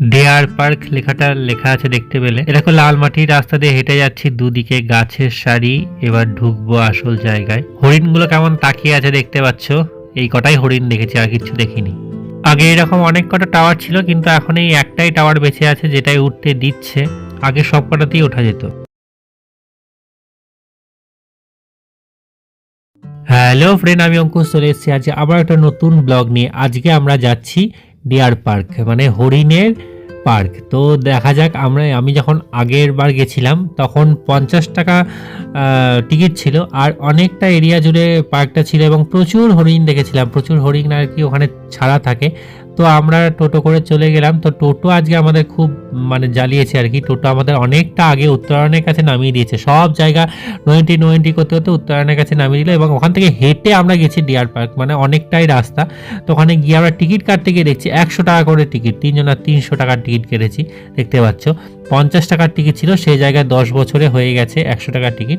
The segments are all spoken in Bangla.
ডিয়ার পার্ক লেখাটা লেখা আছে দেখতে পেলে। এরকম লাল মাটির রাস্তা দিয়ে হেঁটে যাচ্ছি, দুদিকে গাছের সারি। এবার ঢুকবো আসল জায়গায়। হরিণগুলো কেমন তাকিয়ে আছে দেখতে পাচ্ছ। এই কটাই হরিণ দেখেছি, আর কিছু দেখিনি। আগে এরকম অনেক কটা টাওয়ার ছিল, কিন্তু এখন এই একটাই টাওয়ার বেঁচে আছে যেটাই উঠতে দিচ্ছে। আগে সব কটাতেই ওঠা যেত। হ্যালো ফ্রেন্ড, আমি অঙ্কুশ চলে এসেছি আজ আবার একটা নতুন ব্লগ নিয়ে। আজকে আমরা যাচ্ছি ডিয়ার পার্ক, মানে হরিণের পার্ক। তো দেখা যাক। আমি যখন আগের বার গেছিলাম তখন 50 টাকা টিকিট ছিল, আর অনেকটা এরিয়া জুড়ে পার্কটা ছিল এবং প্রচুর হরিণ দেখেছিলাম। প্রচুর হরিণ আর কি ওখানে ছাড়া থাকে। তো আমরা টোটো করে চলে গেলাম। তো টোটো আজকে আমাদের খুব মানে জ্বালিয়েছে আর কি। টোটো আমাদের অনেকটা আগে উত্তরায়ণের কাছে নামিয়ে দিয়েছে। সব জায়গা নোয়েন্টি নোয়েন্টি করতে করতে উত্তরায়ণের কাছে নামিয়ে দিল, এবং ওখান থেকে হেঁটে আমরা গেছি ডিয়ার পার্ক, মানে অনেকটাই রাস্তা। তো ওখানে গিয়ে আমরা টিকিট কাটতে গিয়ে দেখছি 100 টাকা করে টিকিট। তিনজনের 300 টাকার টিকিট কেটেছি, দেখতে পাচ্ছ। 50 টাকার টিকিট ছিল, সেই জায়গায় 10 বছরে হয়ে গেছে 100 টাকার টিকিট।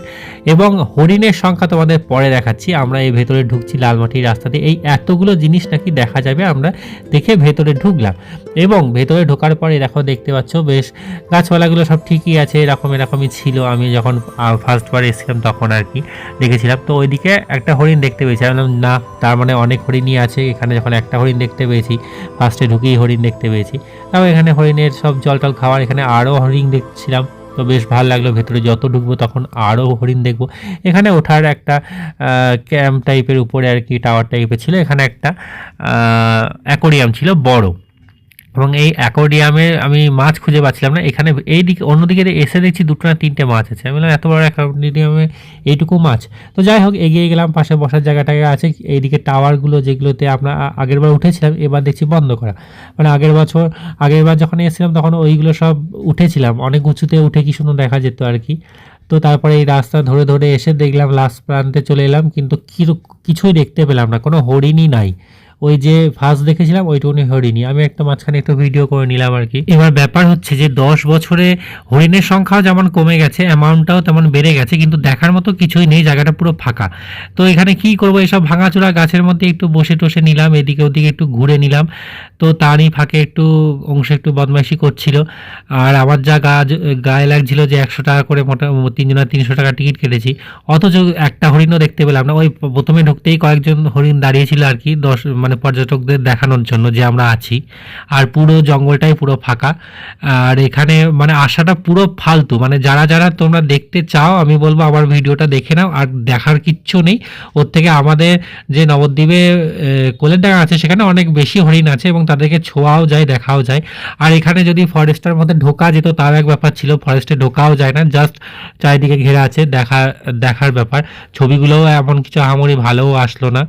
এবং হরিণের সংখ্যা তোমাদের পরে দেখাচ্ছি। আমরা এই ভেতরে ঢুকছি লালমাটির রাস্তা দিয়ে। এই এতগুলো জিনিস নাকি দেখা যাবে, আমরা দেখে ভেতরে ঢুকলাম। এবং ভেতরে ঢোকার পরে দেখতে পাচ্ছ বেশ গাছপালাগুলো সব ঠিকই আছে, এরকমই ছিল। আমি যখন ফার্স্টবার এসেছিলাম তখন আর কি দেখেছিলাম। তো ওইদিকে একটা হরিণ দেখতে পেয়েছি। আমি বললাম না, তার মানে অনেক হরিণই আছে এখানে। যখন একটা হরিণ দেখতে পেয়েছি, ফার্স্টে ঢুকেই হরিণ দেখতে পেয়েছি। তাও এখানে হরিণের সব জল টল খাওয়ার, এখানে আরও হরিণ দেখছিলাম। তো বেশ ভালো লাগলো। ভেতরে যত ঢুকবো তখন আরও হরিণ দেখবো। এখানে ওঠার একটা ক্যাম্প টাইপের উপরে আর কি, টাওয়ার টাইপের ছিল। এখানে একটা অ্যাকোরিয়াম ছিল বড়, এবং এই অ্যাকোরিয়ামে আমি মাছ খুঁজে পাচ্ছিলাম না। এখানে এইদিকে অন্যদিকে এসে দেখছি 2টো না 3টে মাছ আছে। আমি বললাম এত বড় অ্যাকোরিয়ামে এইটুকু মাছ। তো যাই হোক, এগিয়ে গেলাম। পাশে বসার জায়গাটাকে আছে। এইদিকে টাওয়ারগুলো যেগুলোতে আমরা আগেরবার উঠেছিলাম, এবার দেখছি বন্ধ করা। মানে আগেরবার যখন এসেছিলাম তখন ওইগুলো সব উঠেছিলাম, অনেক উঁচুতে উঠে কি সুন্দর দেখা যেত আর কি। তো তারপরে এই রাস্তা ধরে ধরে এসে দেখলাম লাস্ট প্রান্তে চলে এলাম, কিন্তু কিছুই দেখতে পেলাম না, কোনো হরিণই নাই। ওই যে ফার্স্ট দেখেছিলাম ওইটুকুনি হরিণই। আমি একটা মাঝখানে একটু ভিডিও করে নিলাম আর কি। এবার ব্যাপার হচ্ছে যে 10 বছরে হরিণের সংখ্যাও যেমন কমে গেছে, অ্যামাউন্টটাও তেমন বেড়ে গেছে, কিন্তু দেখার মতো কিছুই নেই, জায়গাটা পুরো ফাঁকা। তো এখানে কি করব, এসব ভাঙাচোরা গাছের মধ্যে একটু বসে টসে নিলাম, এদিকে ওদিকে একটু ঘুরে নিলাম। তো তারই ফাঁকে একটু অংশে একটু বদমাইশি করছিল। আর আমার যা গায়ে লাগছিল যে 100 টাকা করে মোটামুটি তিনজনের 300 টাকা টিকিট কেটেছি, অথচ একটা হরিণও দেখতে পেলাম না। ওই প্রথমে ঢুকতেই কয়েকজন হরিণ দাঁড়িয়েছিল আর কি, মানে পর্যটকদের দেখানোর জন্য যে আমরা আছি। আর পুরো জঙ্গলটাই পুরো ফাঁকা। আর এখানে মানে আসাটা পুরো ফালতু। মানে যারা যারা তোমরা দেখতে চাও, আমি বলবো আমার ভিডিওটা দেখে নাও, আর দেখার কিচ্ছু নেই। ওর থেকে আমাদের যে নবদ্বীপে কোলের ডাঙা আছে, সেখানে অনেক বেশি হরিণ আছে এবং তাদেরকে ছোঁয়াও যায়, দেখাও যায়। আর এখানে যদি ফরেস্টের মধ্যে ঢোকা যেত তার এক ব্যাপার ছিল, ফরেস্টে ঢোকাও যায় না, জাস্ট চারিদিকে ঘেরা আছে, দেখার ব্যাপার। ছবিগুলোও এমন কিছু আহামরি ভালোও আসলো না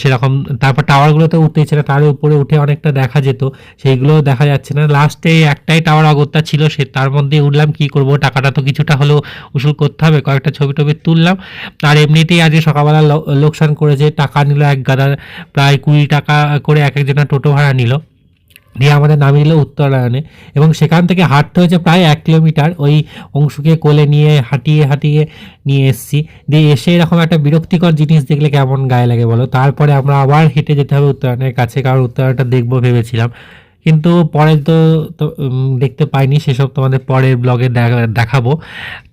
সেরকম। তারপর টাওয়ারগুলোতে উঠতে ইচ্ছে না, তার উপরে উঠে অনেকটা দেখা যেত, সেইগুলোও দেখা যাচ্ছে না। লাস্টে একটাই টাওয়ার অগত্যা ছিল, সে তার মধ্যে উঠলাম। কি করব, টাকাটা তো কিছুটা হলেও উসুল করতে হবে। কয়েকটা ছবি টবি তুললাম। আর এমনিতেই আজকে সকালবেলা লোকসান করেছে, টাকা নিল এক গাদা, প্রায় 20 টাকা করে এক একজনের টোটো ভাড়া নিল। দিয়ে আমাদের নামিয়ে দিল উত্তরায়ণে, এবং সেখান থেকে হাঁটতে হয়েছে প্রায় 1 কিলোমিটার। ওই অংশুকে কোলে নিয়ে হাঁটিয়ে হাঁটিয়ে নিয়ে এসেছি। দিয়ে এসে এরকম একটা বিরক্তিকর জিনিস দেখলে কেমন গায়ে লাগে বলো। তারপরে আমরা আবার হেঁটে যেতে হবে উত্তরায়ণের কাছে, কারণ উত্তরায়ণটা দেখবো ভেবেছিলাম, কিন্তু পরে তো দেখতে পাইনি। সেসব তোমাদের পরের ব্লগে দেখাবো।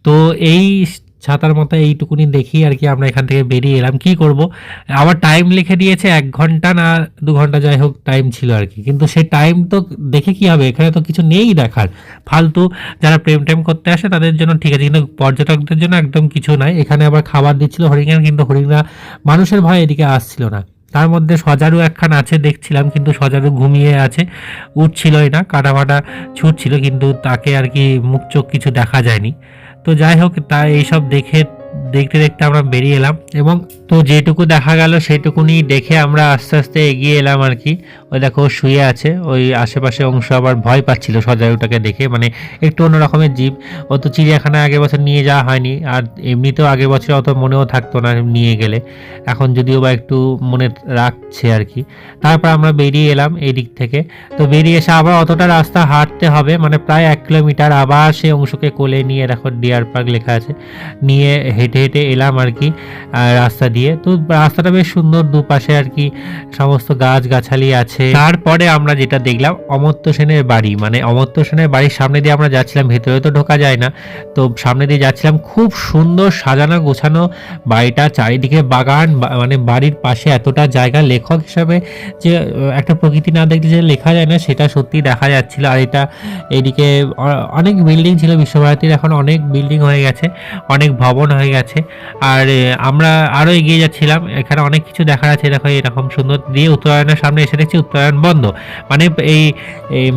তো এই ছাতার মাথায় এইটুকুনি দেখি আর কি আমরা এখান থেকে বেরিয়ে এলাম। কি করব, আবার টাইম লিখে দিয়েছে 1 ঘন্টা না 2 ঘন্টা, যাই হোক টাইম ছিল আর কি। কিন্তু সেই টাইম তো দেখে কি হবে, এখানে তো কিছু নেই দেখার। ফালতু যারা প্রেম টেম করতে আসে তাদের জন্য ঠিক আছে, কিন্তু পর্যটকদের জন্য একদম কিছু নাই। এখানে আবার খাবার দিচ্ছিল হরিণের, কিন্তু হরিণরা মানুষের ভয়ে এদিকে আসছিল না। তার মধ্যে সজারু একখান আছে দেখছিলাম, কিন্তু সজারু ঘুমিয়ে আছে, উঠছিলই না, কাটা ফাটা ছুটছিল, কিন্তু তাকে আর কি মুখ চোখ কিছু দেখা যায়নি। তো যাই হোক, তাই এইসব দেখতে দেখতে আমরা বেরিয়ে এলাম, এবং তো যেটুকু দেখা গেল সেইটুকুনি দেখে আমরা আস্তে আস্তে এগিয়ে এলাম আর কি। ওই দেখো শুয়ে আছে, ওই আশেপাশে অংশ আবার ভয় পাচ্ছিল সজারুটাকে দেখে, মানে একটু অন্য রকমের জীব। ও তো চিড়িয়াখানায় আগের বছর নিয়ে যাওয়া হয়নি, আর এমনিতেও আগের বছর অত মনেও থাকতো না নিয়ে গেলে, এখন যদিও বা একটু মনে রাখছে আর কি। তারপর আমরা বেরিয়ে এলাম এই দিক থেকে। তো বেরিয়ে এসে আবার অতটা রাস্তা হাঁটতে হবে, মানে প্রায় 1 কিলোমিটার। আবার সেই অংশকে কোলে নিয়ে, দেখো ডিয়ার পার্ক লেখা আছে, নিয়ে হেঁটে হেঁটে এলাম আর কি রাস্তা দিয়ে। তো রাস্তাটা বেশ সুন্দর, দুপাশে আর কি সমস্ত গাছগাছালি আছে। তারপরে আমরা যেটা দেখলাম অমর্ত্য সেনের বাড়ি, মানে অমর্ত্য সেনের বাড়ির সামনে দিয়ে আমরা যাচ্ছিলাম, ভেতরে তো ঢোকা যায় না, তো সামনে দিয়ে যাচ্ছিলাম। খুব সুন্দর সাজানো গোছানো বাড়িটা, চারিদিকে বাগান, মানে বাড়ির পাশে এতটা জায়গা। লেখক হিসাবে যে একটা প্রকৃতি না দেখলে যে লেখা যায় না, সেটা সত্যি দেখা যাচ্ছিল। আর এটা এদিকে অনেক বিল্ডিং ছিল বিশ্বভারতীর, এখন অনেক বিল্ডিং হয়ে গেছে, অনেক ভবন হয়ে গেছে। আর আমরা আরও এগিয়ে যাচ্ছিলাম, এখানে অনেক কিছু দেখার আছে। দেখো এরকম সুন্দর দিয়ে উত্তরায়ণের সামনে এসে দেখছি উত্তরায়ণ বন্ধ, মানে এই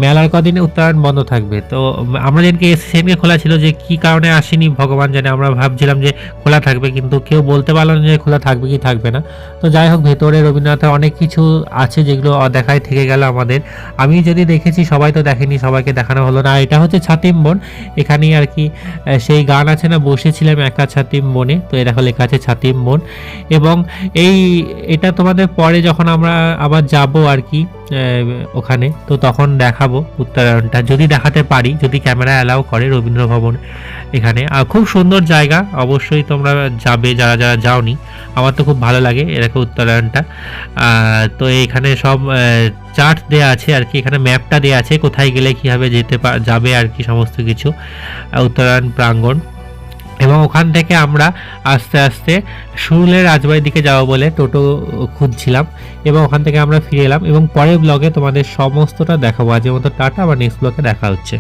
মেলার কদিনে উত্তরায়ণ বন্ধ থাকবে। তো আমরা যেদিনকে সেদিনকে খোলা ছিল, যে কি কারণে আসেনি ভগবান জানে। আমরা ভাবছিলাম যে খোলা থাকবে, কিন্তু কেউ বলতে পারলো না যে খোলা থাকবে কি থাকবে না। তো যাই হোক, ভেতরে রবীন্দ্রনাথের অনেক কিছু আছে যেগুলো অদেখায় থেকে গেল আমাদের। আমি যদি দেখেছি, সবাই তো দেখেনি, সবাইকে দেখানো হলো না। এটা হচ্ছে ছাতিম বন, এখানেই আর কি সেই গান আছে না, বসেছিলাম একা ছাতিম বনে, তো এ দেখো লেখা আছে ছাতিম বন। এবং এটা তোমাদের পরে যখন আমরা আবার যাব আর কি ওখানে, তো তখন দেখাবো উত্তরায়ণটা, যদি দেখাতে পারি, যদি ক্যামেরা অ্যালাউ করে রবীন্দ্র ভবন এখানে। আর খুব সুন্দর জায়গা, অবশ্যই তোমরা যাবে যারা যারা যাওনি। আমার তো খুব ভালো লাগে এরকম উত্তরায়ণটা। তো এখানে সব চার্ট দেওয়া আছে আর কি, এখানে ম্যাপটা দেওয়া আছে কোথায় গেলে কীভাবে যাবে আর কি, সমস্ত কিছু উত্তরায়ণ প্রাঙ্গণ। এবং ওখান থেকে আমরা আস্তে আস্তে সুরুলের রাজবাড়ির দিকে যাবো বলে টোটো খুঁজছিলাম, এবং ওখান থেকে আমরা ফিরে এলাম। এবং পরের ব্লগে তোমাদের সমস্তটা দেখাবো। আজকের মতো টাটা, আবার নেক্সট ব্লগে দেখা হচ্ছে।